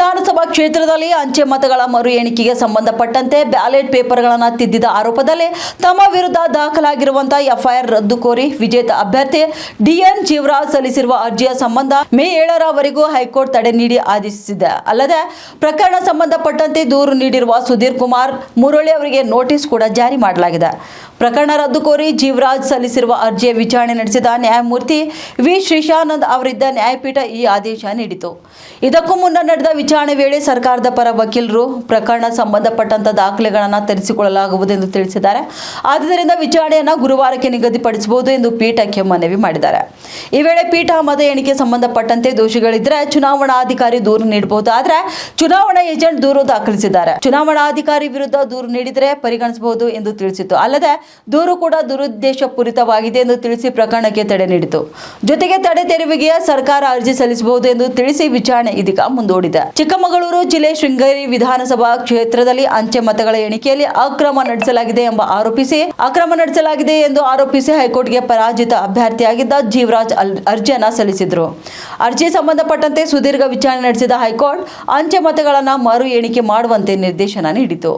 ವಿಧಾನಸಭಾ ಕ್ಷೇತ್ರದಲ್ಲಿ ಅಂಚೆ ಮತಗಳ ಮರು ಎಣಿಕೆಗೆ ಸಂಬಂಧಪಟ್ಟಂತೆ ಬ್ಯಾಲೆಟ್ ಪೇಪರ್ಗಳನ್ನು ತಿದ್ದಿದ ಆರೋಪದಲ್ಲಿ ತಮ್ಮ ವಿರುದ್ಧ ದಾಖಲಾಗಿರುವಂತಹ ಎಫ್ಐಆರ್ ರದ್ದು ಕೋರಿ ವಿಜೇತ ಅಭ್ಯರ್ಥಿ ಡಿಎನ್ ಜೀವರಾಜ್ ಸಲ್ಲಿಸಿರುವ ಅರ್ಜಿಯ ಸಂಬಂಧ ಮೇ 7ರವರೆಗೂ ಹೈಕೋರ್ಟ್ ತಡೆ ನೀಡಿ ಆದೇಶಿಸಿದೆ. ಅಲ್ಲದೆ ಪ್ರಕರಣ ಸಂಬಂಧಪಟ್ಟಂತೆ ದೂರು ನೀಡಿರುವ ಸುಧೀರ್ ಕುಮಾರ್ ಮುರಳಿ ಅವರಿಗೆ ನೋಟಿಸ್ ಕೂಡ ಜಾರಿ ಮಾಡಲಾಗಿದೆ. ಪ್ರಕರಣ ರದ್ದು ಕೋರಿ ಜೀವರಾಜ್ ಸಲ್ಲಿಸಿರುವ ಅರ್ಜಿಯ ವಿಚಾರಣೆ ನಡೆಸಿದ ನ್ಯಾಯಮೂರ್ತಿ ವಿ ಶ್ರೀಶಾನಂದ್ ಅವರಿದ್ದ ನ್ಯಾಯಪೀಠ ಈ ಆದೇಶ ನೀಡಿತು. ಇದಕ್ಕೂ ಮುನ್ನ ನಡೆದ ವಿಚಾರಣೆ ವೇಳೆ ಸರ್ಕಾರದ ಪರ ವಕೀಲರು ಪ್ರಕರಣ ಸಂಬಂಧಪಟ್ಟಂತ ದಾಖಲೆಗಳನ್ನು ತರಿಸಿಕೊಳ್ಳಲಾಗುವುದು ಎಂದು ತಿಳಿಸಿದ್ದಾರೆ. ಆದ್ದರಿಂದ ವಿಚಾರಣೆಯನ್ನು ಗುರುವಾರಕ್ಕೆ ನಿಗದಿಪಡಿಸಬಹುದು ಎಂದು ಪೀಠಕ್ಕೆ ಮನವಿ ಮಾಡಿದ್ದಾರೆ. ಈ ವೇಳೆ ಪೀಠ ಮತ ಎಣಿಕೆ ಸಂಬಂಧಪಟ್ಟಂತೆ ದೋಷಿಗಳಿದ್ದರೆ ಚುನಾವಣಾಧಿಕಾರಿ ದೂರು ನೀಡಬಹುದು. ಆದರೆ ಚುನಾವಣಾ ಏಜೆಂಟ್ ದೂರು ದಾಖಲಿಸಿದ್ದಾರೆ. ಚುನಾವಣಾಧಿಕಾರಿ ವಿರುದ್ಧ ದೂರು ನೀಡಿದರೆ ಪರಿಗಣಿಸಬಹುದು ಎಂದು ತಿಳಿಸಿತು. ಅಲ್ಲದೆ ದೂರು ಕೂಡ ದುರುದ್ದೇಶಪೂರಿತವಾಗಿದೆ ಎಂದು ತಿಳಿಸಿ ಪ್ರಕರಣಕ್ಕೆ ತಡೆ ನೀಡಿತು. ಜೊತೆಗೆ ತಡೆ ತೆರವಿಗೆ ಸರ್ಕಾರ ಅರ್ಜಿ ಸಲ್ಲಿಸಬಹುದು ಎಂದು ತಿಳಿಸಿ ವಿಚಾರಣೆ ಇದೀಗ ಮುಂದೂಡಿದೆ. ಚಿಕ್ಕಮಗಳೂರು ಜಿಲ್ಲೆ ಶೃಂಗೇರಿ ವಿಧಾನಸಭಾ ಕ್ಷೇತ್ರದಲ್ಲಿ ಅಂಚೆ ಮತಗಳ ಎಣಿಕೆಯಲ್ಲಿ ಅಕ್ರಮ ನಡೆಸಲಾಗಿದೆ ಎಂದು ಆರೋಪಿಸಿ ಹೈಕೋರ್ಟ್ಗೆ ಪರಾಜಿತ ಅಭ್ಯರ್ಥಿಯಾಗಿದ್ದ ಜೀವರಾಜ್ ಅರ್ಜಿಯನ್ನು ಸಲ್ಲಿಸಿದರು. ಅರ್ಜಿ ಸಂಬಂಧಪಟ್ಟಂತೆ ಸುದೀರ್ಘ ವಿಚಾರಣೆ ನಡೆಸಿದ ಹೈಕೋರ್ಟ್ ಅಂಚೆ ಮತಗಳನ್ನು ಮರು ಎಣಿಕೆ ಮಾಡುವಂತೆ ನಿರ್ದೇಶನ ನೀಡಿತು.